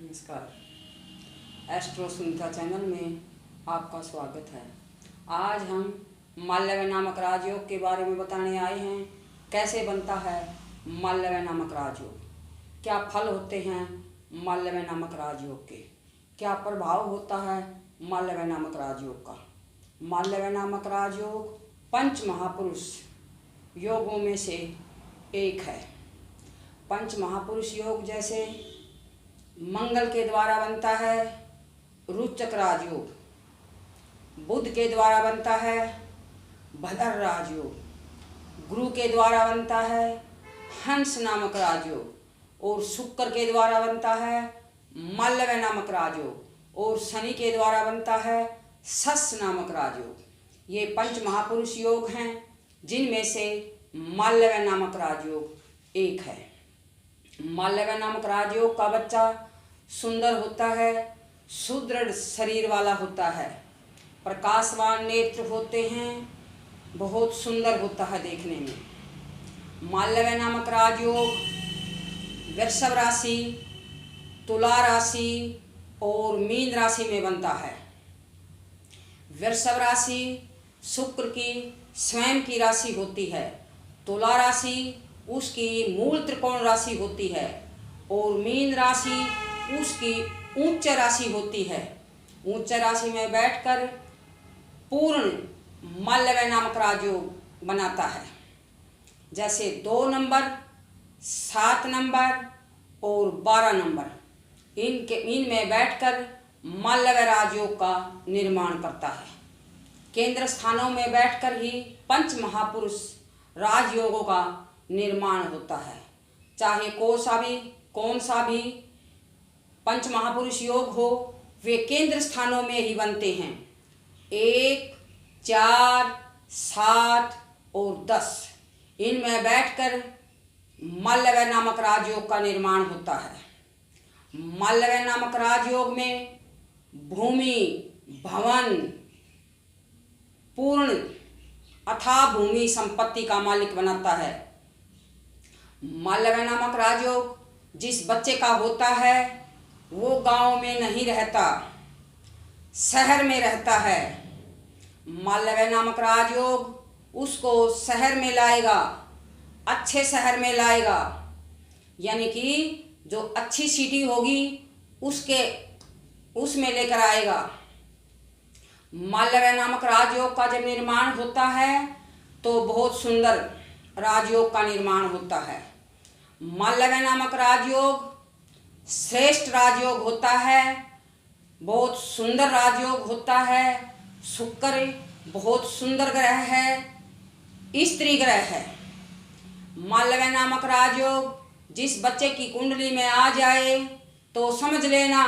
नमस्कार। Astro Sunita channel में आपका स्वागत है। आज हम माल्यव नामक राजयोग के बारे में बताने आए हैं। कैसे बनता है माल्यव नामक राजयोग, क्या फल होते हैं माल्यव नामक राजयोग के, क्या प्रभाव होता है माल्यव नामक राजयोग का। माल्यव नामक राजयोग पंच महापुरुष योगों में से एक है। पंच महापुरुष योग जैसे मंगल के द्वारा बनता है रुचक राजयोग, बुध के द्वारा बनता है भदर राजयोग, गुरु के द्वारा बनता है हंस नामक राजयोग और शुक्र के द्वारा बनता है माल्यव नामक राजयोग और शनि के द्वारा बनता है सस नामक राजयोग। ये पंच महापुरुष योग हैं जिनमें से माल्यव नामक राजयोग एक है। माल्यव नामक राजयोग का बच्चा सुंदर होता है, सुदृढ़ शरीर वाला होता है, प्रकाशवान नेत्र होते हैं, बहुत सुंदर होता है देखने में। माल्यव नामक राजयोग वृषभ राशि, तुला राशि और मीन राशि में बनता है। वृषभ राशि शुक्र की स्वयं की राशि होती है, तुला राशि उसकी मूल त्रिकोण राशि होती है और मीन राशि उसकी उच्च राशि होती है। उच्च राशि में बैठकर पूर्ण माल्यव नामक राजयोग बनाता है। जैसे 2 नंबर, 7 नंबर और 12 नंबर इनमें बैठकर माल्यव राजयोग का निर्माण करता है। केंद्र स्थानों में बैठकर ही पंच महापुरुष राजयोगों का निर्माण होता है। चाहे कौन सा भी पंच महापुरुष योग हो, वे केंद्र स्थानों में ही बनते हैं। 1, 4, 7 और 10 इनमें बैठकर माल्यव नामक राजयोग का निर्माण होता है। माल्यव नामक राजयोग में भूमि, भवन, पूर्ण अथाह भूमि संपत्ति का मालिक बनाता है। माल्यव नामक राजयोग जिस बच्चे का होता है वो गांव में नहीं रहता, शहर में रहता है। माल्यव नामक राजयोग उसको शहर में लाएगा, अच्छे शहर में लाएगा, यानी कि जो अच्छी सिटी होगी उसमें लेकर आएगा। माल्यव नामक राजयोग का जब निर्माण होता है तो बहुत सुंदर राजयोग का निर्माण होता है। माल्यव नामक राजयोग श्रेष्ठ राजयोग होता है, बहुत सुंदर राजयोग होता है। शुक्र बहुत सुंदर ग्रह है, स्त्री ग्रह है। माल्यव नामक राजयोग जिस बच्चे की कुंडली में आ जाए तो समझ लेना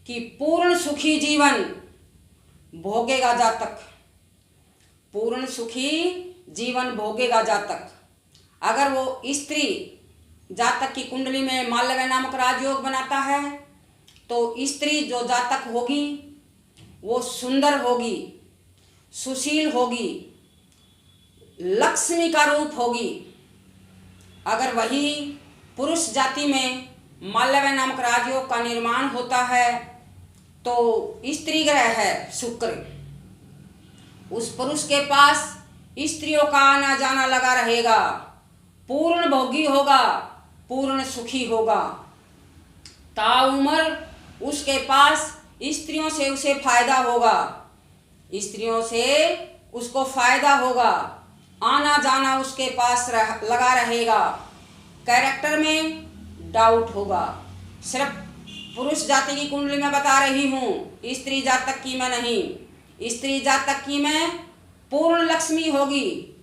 कि पूर्ण सुखी जीवन भोगेगा जातक, पूर्ण सुखी जीवन भोगेगा जातक। अगर वो स्त्री जातक की कुंडली में माल्यव नामक राजयोग बनाता है तो स्त्री जो जातक होगी वो सुंदर होगी, सुशील होगी, लक्ष्मी का रूप होगी। अगर वही पुरुष जाति में माल्यव नामक राजयोग का निर्माण होता है तो स्त्री ग्रह है शुक्र, उस पुरुष के पास स्त्रियों का आना जाना लगा रहेगा, पूर्ण भोगी होगा, पूर्ण सुखी होगा। ताउम्र उसके पास स्त्रियों से उसे फायदा होगा, स्त्रियों से उसको फायदा होगा, आना जाना उसके पास लगा रहेगा। कैरेक्टर में डाउट होगा। सिर्फ पुरुष जाति की कुंडली में बता रही हूँ, स्त्री जातक की मैं नहीं। स्त्री जातक की मैं पूर्ण लक्ष्मी होगी,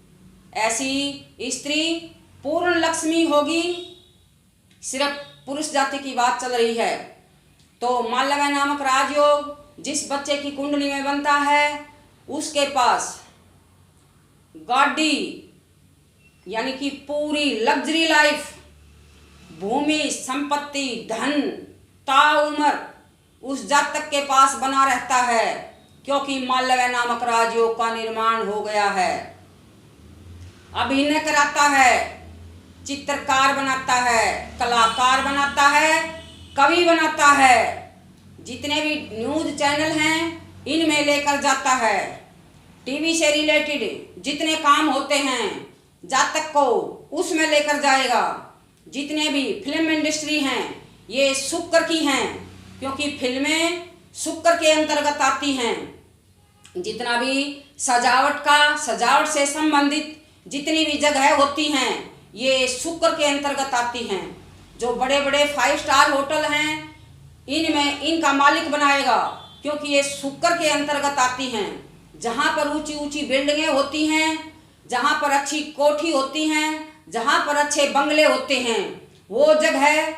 ऐसी स्त्री पूर्ण लक्ष्मी होगी। सिर्फ पुरुष जाति की बात चल रही है। तो माल्यव नामक राजयोग जिस बच्चे की कुंडली में बनता है उसके पास गाड़ी यानी कि पूरी लग्जरी लाइफ, भूमि, संपत्ति, धन ताउम्र उस जातक के पास बना रहता है, क्योंकि माल्यव नामक राजयोग का निर्माण हो गया है। अभिनय कराता है, चित्रकार बनाता है, कलाकार बनाता है, कवि बनाता है। जितने भी न्यूज़ चैनल हैं इनमें लेकर जाता है। टीवी से रिलेटेड जितने काम होते हैं जातक को उसमें लेकर जाएगा। जितने भी फिल्म इंडस्ट्री हैं ये शुक्र की हैं, क्योंकि फिल्में शुक्र के अंतर्गत आती हैं। जितना भी सजावट से संबंधित जितनी भी जगह होती हैं ये शुक्र के अंतर्गत आती हैं। जो बड़े बड़े 5 स्टार होटल हैं इनमें इनका मालिक बनाएगा, क्योंकि ये शुक्र के अंतर्गत आती हैं। जहाँ पर ऊंची ऊंची बिल्डिंगें होती हैं, जहाँ पर अच्छी कोठी होती हैं, जहाँ पर अच्छे बंगले होते हैं, वो जगह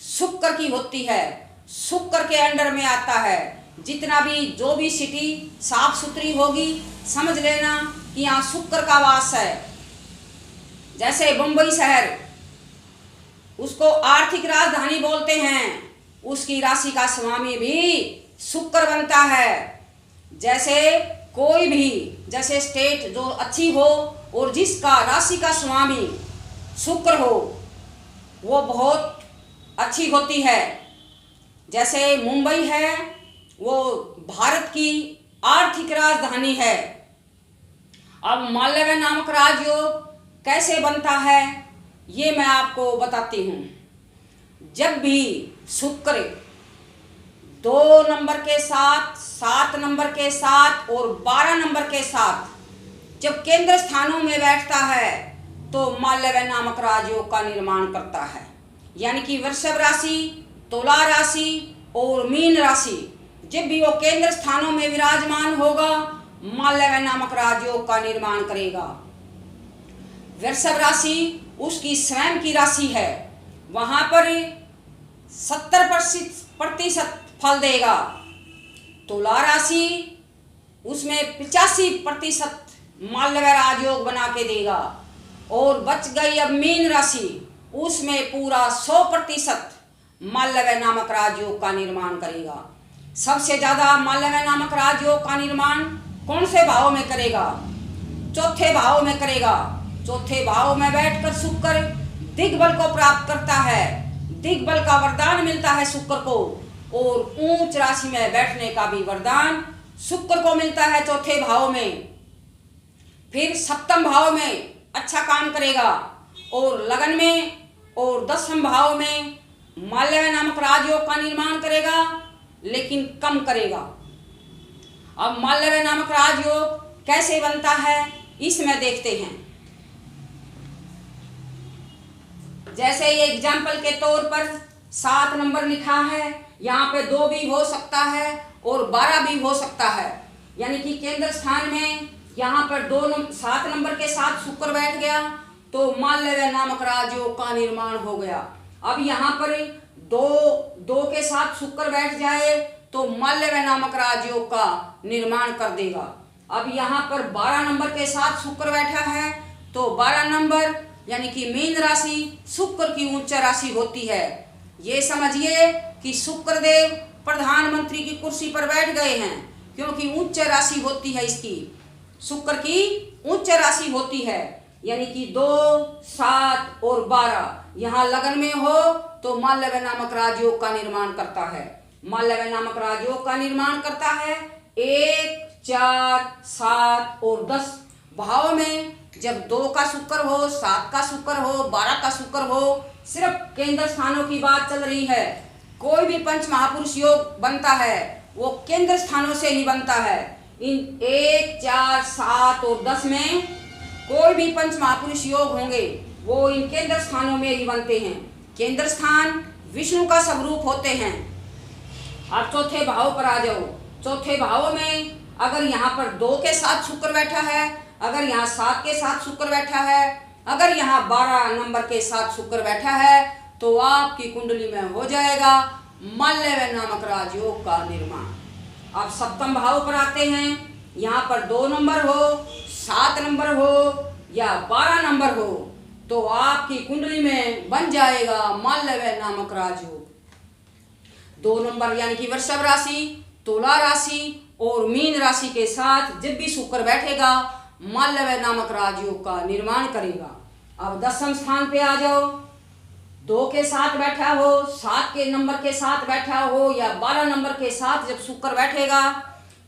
शुक्र की होती है, शुक्र के अंडर में आता है। जितना भी जो भी सिटी साफ सुथरी होगी समझ लेना कि यहाँ शुक्र का वास है। जैसे मुंबई शहर, उसको आर्थिक राजधानी बोलते हैं, उसकी राशि का स्वामी भी शुक्र बनता है। जैसे कोई भी जैसे स्टेट जो अच्छी हो और जिसका राशि का स्वामी शुक्र हो वो बहुत अच्छी होती है। जैसे मुंबई है वो भारत की आर्थिक राजधानी है। अब मालव्य नामक राजयोग कैसे बनता है ये मैं आपको बताती हूँ। जब भी शुक्र 2 नंबर के साथ, 7 नंबर के साथ और 12 नंबर के साथ जब केंद्र स्थानों में बैठता है तो मालव्य नामक राजयोग का निर्माण करता है। यानी कि वृषभ राशि, तुला राशि और मीन राशि जब भी वो केंद्र स्थानों में विराजमान होगा मालव्य नामक राजयोग का निर्माण करेगा। वृषभ राशि उसकी स्वयं की राशि है, वहां पर 70% फल देगा। तुला राशि उसमें 85% मालव्य राजयोग बना के देगा। और बच गई अब मीन राशि, उसमें पूरा 100% मालव्य नामक राजयोग का निर्माण करेगा। सबसे ज्यादा मालव्य नामक राजयोग का निर्माण कौन से भाव में करेगा? चौथे भाव में करेगा। चौथे भाव में बैठकर शुक्र दिग्बल को प्राप्त करता है। दिग्बल का वरदान मिलता है शुक्र को, और ऊंच राशि में बैठने का भी वरदान शुक्र को मिलता है चौथे भाव में। फिर सप्तम भाव में अच्छा काम करेगा, और लगन में और 10वें भाव में मालव्य नामक राजयोग का निर्माण करेगा, लेकिन कम करेगा। अब मालव्य नामक राजयोग कैसे बनता है इसमें देखते हैं। जैसे ये एग्जाम्पल के तौर पर 7 नंबर लिखा है, यहाँ पे 2 भी हो सकता है और 12 भी हो सकता है। यानी कि केंद्र स्थान में यहाँ पर 7 नंबर के साथ शुक्र बैठ गया तो मालव्य नामक राजयोग का निर्माण हो गया। अब यहाँ पर 2 के साथ शुक्र बैठ जाए तो मालव्य नामक राजयोग का निर्माण कर देगा। अब यहाँ पर 12 नंबर के साथ शुक्र बैठा है तो 12 नंबर यानी कि मीन राशि शुक्र की उच्च राशि होती है। ये समझिए कि शुक्र देव प्रधानमंत्री की कुर्सी पर बैठ गए हैं, क्योंकि उच्च राशि होती है इसकी, शुक्र की उच्च राशि होती है। यानी कि 2, 7 और 12 यहाँ लगन में हो तो मालव्य नामक राजयोग का निर्माण करता है। मालव्य नामक राजयोग का निर्माण करता है 1, 4, 7 और 10 भाव में। जब 2 का शुक्र हो, 7 का शुक्र हो, 12 का शुक्र हो, सिर्फ केंद्र स्थानों की बात चल रही है। कोई भी पंच महापुरुष योग बनता है वो केंद्र स्थानों से ही बनता है। इन 1, 4, 7 और 10 में कोई भी पंच महापुरुष योग होंगे वो इन केंद्र स्थानों में ही बनते हैं। केंद्र स्थान विष्णु का स्वरूप होते हैं। आप चौथे भाव पर आ जाओ। चौथे भाव में अगर यहाँ पर 2 के साथ शुक्र बैठा है, अगर यहाँ 7 के साथ शुक्र बैठा है, अगर यहाँ 12 नंबर के साथ शुक्र बैठा है तो आपकी कुंडली में हो जाएगा मालव्य नामक राजयोग का निर्माण। अब सप्तम भाव पर आते हैं। यहाँ पर 2 नंबर हो, 7 नंबर हो या 12 नंबर हो तो आपकी कुंडली में बन जाएगा मालव्य नामक राजयोग। 2 नंबर यानी कि वृषभ राशि, तुला राशि और मीन राशि के साथ जब भी शुक्र बैठेगा मालव्य नामक राजयोग का निर्माण करेगा। अब 10वें स्थान पे आ जाओ। 2 के साथ बैठा हो, 7 के नंबर के साथ बैठा हो या 12 नंबर के साथ जब शुक्र बैठेगा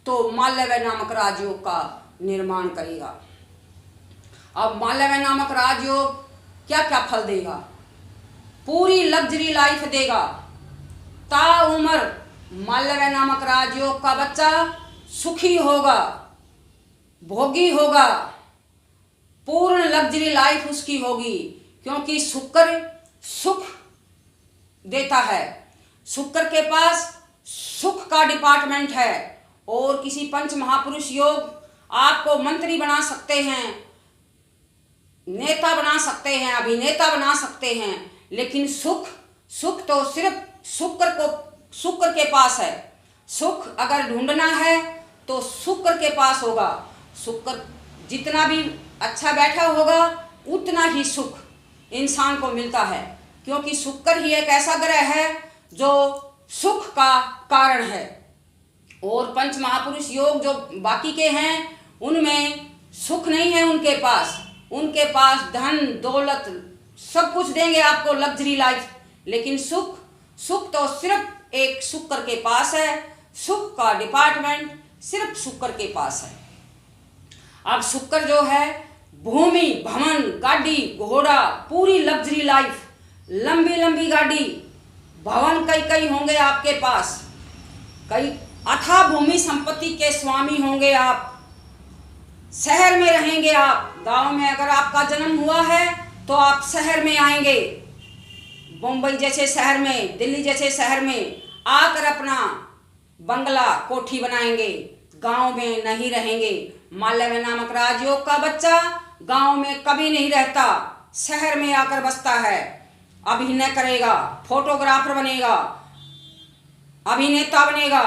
तो माल्यव नामक राजयोग का निर्माण करेगा। अब माल्यव नामक राजयोग क्या क्या फल देगा? पूरी लग्जरी लाइफ देगा। ताउम्र माल्यव नामक राजयोग का बच्चा सुखी होगा, भोगी होगा, पूर्ण लग्जरी लाइफ उसकी होगी, क्योंकि शुक्र सुख देता है। शुक्र के पास सुख का डिपार्टमेंट है और किसी पंच महापुरुष योग आपको मंत्री बना सकते हैं, नेता बना सकते हैं, अभिनेता बना सकते हैं, लेकिन सुख तो सिर्फ शुक्र के पास है। सुख अगर ढूंढना है तो शुक्र के पास होगा। शुक्र जितना भी अच्छा बैठा होगा उतना ही सुख इंसान को मिलता है, क्योंकि शुक्र ही एक ऐसा ग्रह है जो सुख का कारण है। और पंच महापुरुष योग जो बाकी के हैं उनमें सुख नहीं है उनके पास धन दौलत सब कुछ देंगे आपको, लग्जरी लाइफ, लेकिन सुख तो सिर्फ एक शुक्र के पास है। सुख का डिपार्टमेंट सिर्फ शुक्र के पास है। अब शुक्र जो है भूमि, भवन, गाड़ी, घोड़ा, पूरी लग्जरी लाइफ, लंबी लंबी गाड़ी, भवन कई होंगे आपके पास, कई अथाह भूमि संपत्ति के स्वामी होंगे आप, शहर में रहेंगे आप। गांव में अगर आपका जन्म हुआ है तो आप शहर में आएंगे, मुंबई जैसे शहर में, दिल्ली जैसे शहर में आकर अपना बंगला कोठी बनाएंगे, गांव में नहीं रहेंगे। माल्यव नामक राजयोग का बच्चा गांव में कभी नहीं रहता, शहर में आकर बसता है, अभिनय करेगा, फोटोग्राफर बनेगा, अभिनेता बनेगा।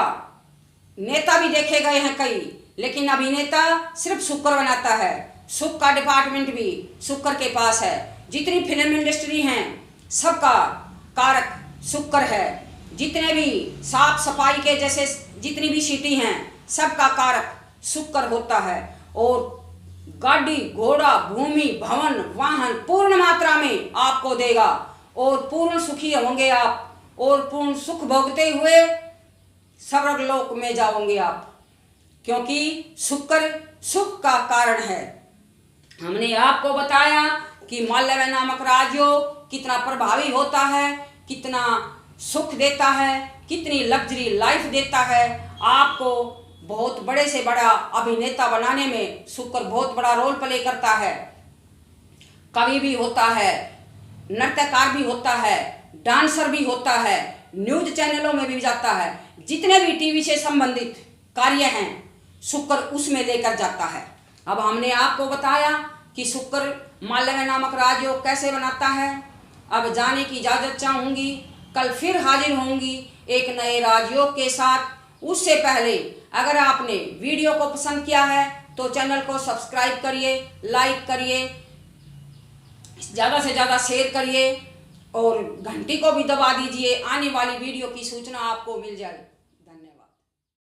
नेता भी देखे गए हैं कई, लेकिन अभिनेता सिर्फ शुक्र बनाता है। सुख का डिपार्टमेंट भी शुक्र के पास है। जितनी फिल्म इंडस्ट्री हैं सबका कारक शुक्र है। जितने भी साफ सफाई के जैसे जितनी भी सिटी हैं सबका कारक शुक्र होता है। और गाड़ी घोड़ा भूमि भवन वाहन पूर्ण मात्रा में आपको देगा और पूर्ण सुखी होंगे आप, और पूर्ण सुख भोगते हुए स्वर्गलोक में जाओगे आप, क्योंकि शुक्र सुख का कारण है। हमने आपको बताया कि माल्यव नामक राजयोग कितना प्रभावी होता है, कितना सुख देता है, कितनी लग्जरी लाइफ देता है। आपको बहुत बड़े से बड़ा अभिनेता बनाने में शुक्र बहुत बड़ा रोल प्ले करता है। कवि भी होता है, नृत्यकार भी होता है, डांसर भी होता है, न्यूज चैनलों में भी जाता है। जितने भी टीवी से संबंधित कार्य हैं शुक्र उसमें लेकर जाता है। अब हमने आपको बताया कि शुक्र माल्यव नामक राजयोग कैसे बनाता है। अब जाने की इजाज़त चाहूँगी, कल फिर हाजिर होंगी एक नए राजयोग के साथ। उससे पहले अगर आपने वीडियो को पसंद किया है तो चैनल को सब्सक्राइब करिए, लाइक करिए, ज़्यादा से ज़्यादा शेयर करिए और घंटी को भी दबा दीजिए, आने वाली वीडियो की सूचना आपको मिल जाए।